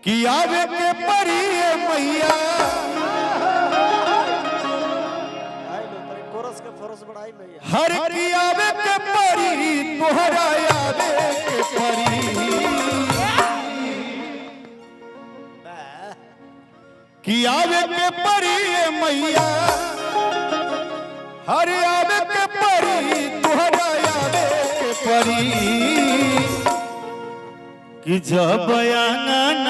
कि आवे के परी मैया हर की आवे के परी तोहरा आवे के परी कि आवे के परी मैया हर आवे के परी तोहरा आवे के परी कि जब आंगन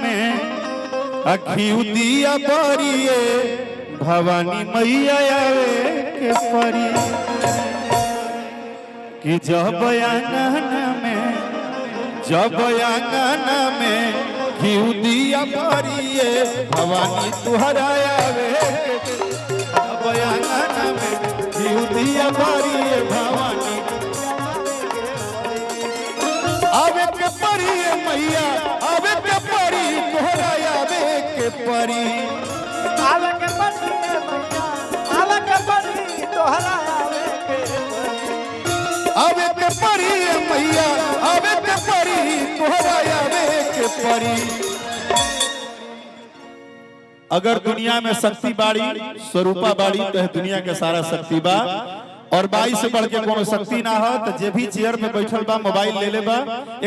में अखियू दिया बरिए भवानी मैया आवे के परी कि जब आंगन में घियू दिया बरिए भवानी तुहरा आवे जब आंगन में घियू दिया बरिए भवानी आवे के परी मैया आवे के परी तोहरा आवे के परी आवे के परी मैया आवे के परी तोहरा आवे के परी आवे के परी मैया आवे के परी तोहरा आवे के परी। अगर दुनिया में शक्ति बाड़ी स्वरूपा बाड़ी तो है दुनिया के सारा शक्ति बा और बाई से बढ़ के कोनो शक्ति ना हो तो जे भी चेयर में बैठल बा मोबाइल ले ले बा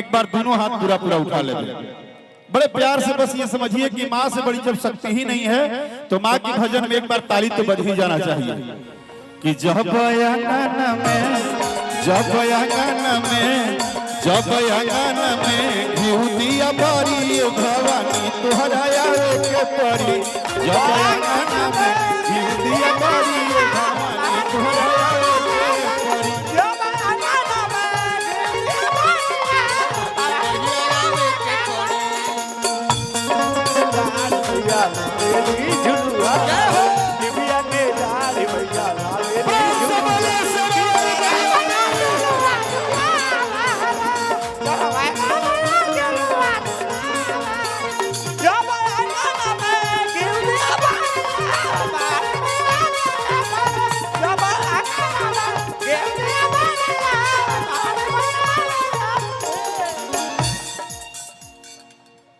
एक बार दोनों हाथ पूरा पूरा उठा ले बड़े प्यार से बस ये समझिए कि माँ से बड़ी जब शक्ति ही नहीं है तो माँ की भजन में एक बार ताली तो बज ही जाना चाहिए कि जब आंगन में घिऊ दिया बरी भवानी तोहरा आवे के परी जब आंगन में घिऊ दिया बरी भवानी तोहरा आवे के परी झुलुआ दिव्या के लाल भैया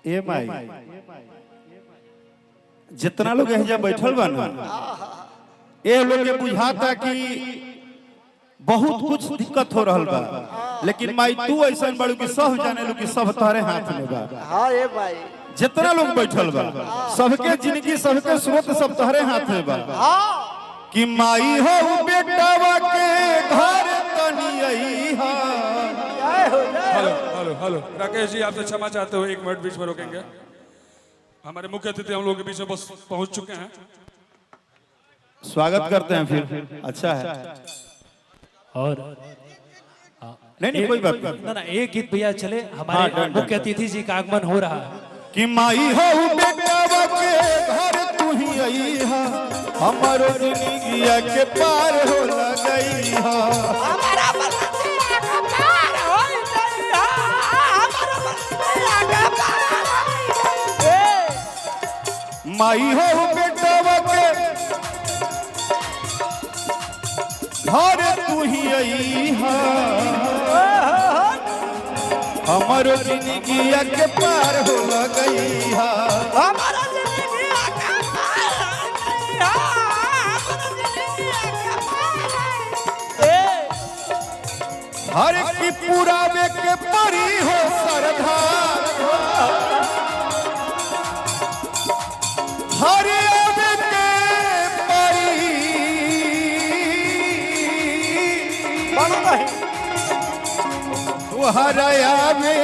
ए माई जितना लोग यहाँ बैठल बा ना ये लोग के बुझाता कि बहुत कुछ दिक्कत हो रहल बा लेकिन माई तू ऐसा बड़ू कि सब जाने लो कि सब तारे हाथ में बा। हाँ ये भाई जितना लोग बैठल बा सबके जिंदगी सबके स्रोत सब तारे हाथ में बा कि माई हो बेटावा के घर तनी आई हा। Hello hello hello Rakesh ji आपसे क्षमा चाहते हो 1 मिनट बीच में रोकेंगे हमारे मुख्य अतिथि हम लोग के बीच में बस पहुंच चुके हैं स्वागत करते हैं फिर अच्छा है और नहीं कोई बात ना एक गीत भैया चले हमारे मुख्य अतिथि जी का आगमन हो रहा है कि माई हो बेटावा के घर तू ही आई हा हमारो जिंदगिया के पार हो गई हा हमारा बलतिया का पार हो गई हा हमारा बलतिया का पार माई हो बेटावा के घर तू ही आई हा हमारो जिंदगिया के पार हो गई हा हमारा जिंदगिया का पार हो गई हा हमारा जिंदगिया का पार हर की पुरावे के परी हो सरधा हर आवे के परी तुहरा आवे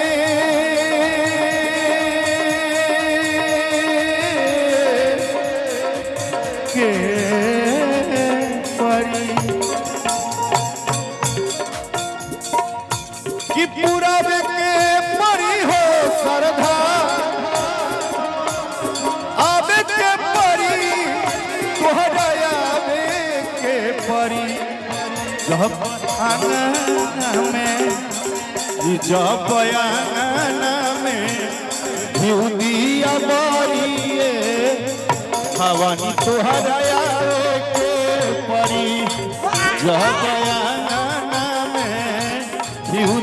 के परी कि पुरावे के परी हो सरधा आवे के परी तोहरा आवे के परी जब आंगन में घिऊ दिया बरिए भवानी तोहरा आवे के परी जब आंगन में घिऊ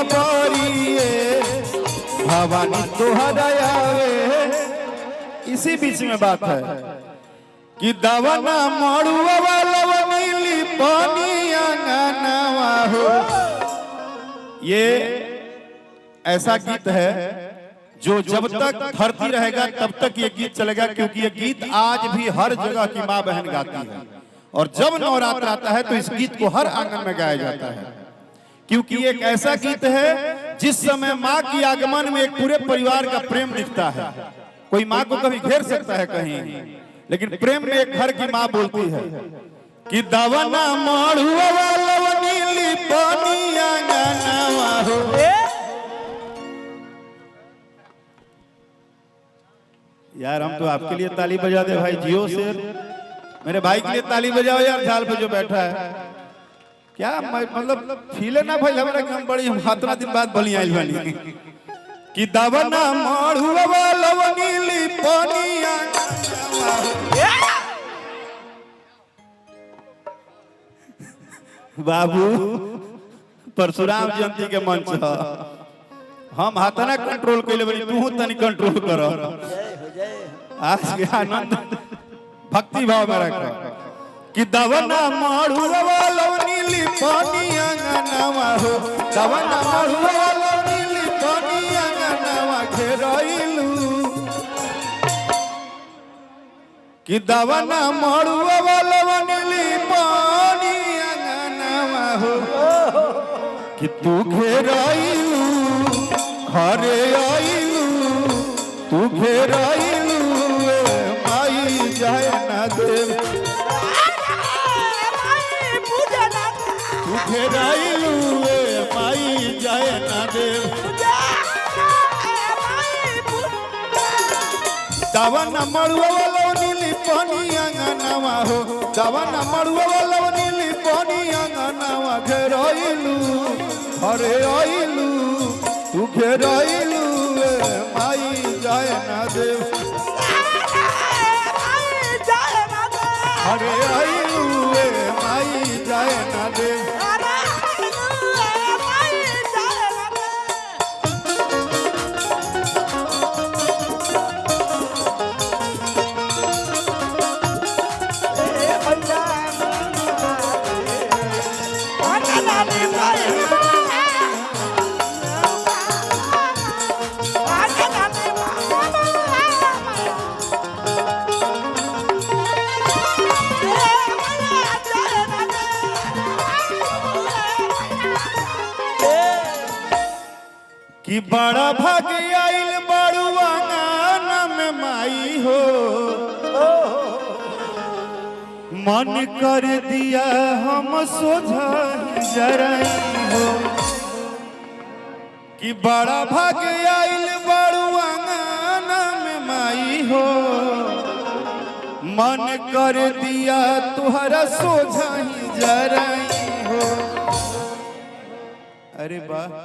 बरिए भवानी तोहरा आवे। इसी बीच में बात है कि दवना मड़ुआ वाला नीली पानी अंगनवा हो। ये ऐसा गीत है जो जब तक धरती रहेगा तब तक ये गीत चलेगा, क्योंकि ये गीत आज भी हर जगह की माँ बहन गाती है। और जब नवरात्र आता है तो इस गीत को हर आंगन में गाया जाता है, क्योंकि ये एक ऐसा गीत है जिस समय माँ की आगमन में एक पूरे परिवार का प्रेम दिखता है। कोई माँ को कभी घेर सकता है कहीं, लेकिन प्रेम में एक घर की माँ बोलती है कि दवना मड़ुआ वाला नीली पानी अंगनवा हो। यार हम तो आपके लिए ताली बजा दे भाई, जियो शेर मेरे भाई के लिए ताली बजाओ यार, झाल पे जो बैठा है। क्या मतलब फीले ना भाई हमारा काम बड़ी, हम हाथना दिन बाद बली आइल बनी कि दवना मड़ुआ वाला नीली पानी अंगनवा हो। बाबू परशुराम जयंती के मंच है, हम हाथना कंट्रोल कैले बनी, तू तनी कंट्रोल कर। आज के आनंद भक्ति भाव में रखो कि दवना मड़ुआ वाला नीली पानी अंगनवा हो। दवना मड़ुआ वाला नीली पानी अंगनवा घेराइलू कि दवना मड़ुआ वाला नीली पानी अंगनवा हो कि तू घेराइलू घरे आइलू तू घेराइलू माई जाए ना देव। तू घेराइलू माई जाए ना देव। दवना मड़ुआ वाला नीली पानी अंगनवा हो। दवना मड़ुआ वाला नीली पानी अंगनवा घेराइलू घरे आइलू तू घेराइलू माई जाए ना देव। घरे आइलू माई जाए ना देव। कि बड़ा भाग्य आइल बड़ुआ में माई हो। मन कर दिया हम सोझा जराई हो कि बड़ा भाग्य आइल बड़ुआ में माई हो। मन कर दिया तुहरा सोझा ही जराई हो। अरे वाह,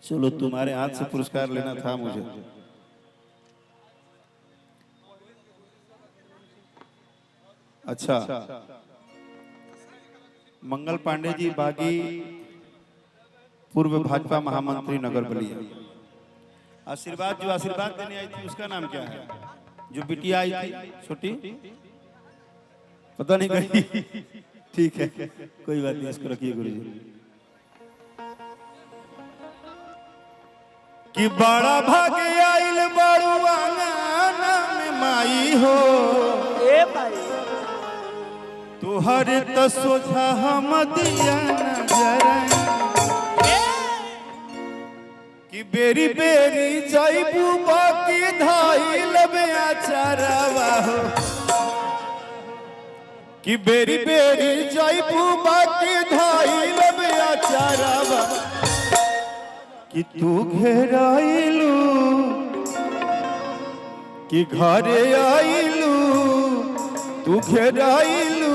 चलो तुम्हारे हाथ से पुरस्कार लेना था मुझे। अच्छा, मंगल पांडे जी बागी, पूर्व भाजपा महामंत्री नगर बलिया। आशीर्वाद जो आशीर्वाद देने आई थी उसका नाम क्या है? जो बिटिया आई थी छोटी, पता नहीं कहीं। ठीक है, कोई बात नहीं, इसको रखिए गुरुजी। कि बड़ा भाग्य आइल बड़ुआ में माई हो। तुहर तो सोझा हम दिया नजर कि बेरी बेरी जाइबू बाकी धाई लबे आचारवा हो। कि बेरी बेरी जाइबू बाकी धाई लबे आचारवा कि तू घेराइलू कि घरे आइलू तू घेराइलू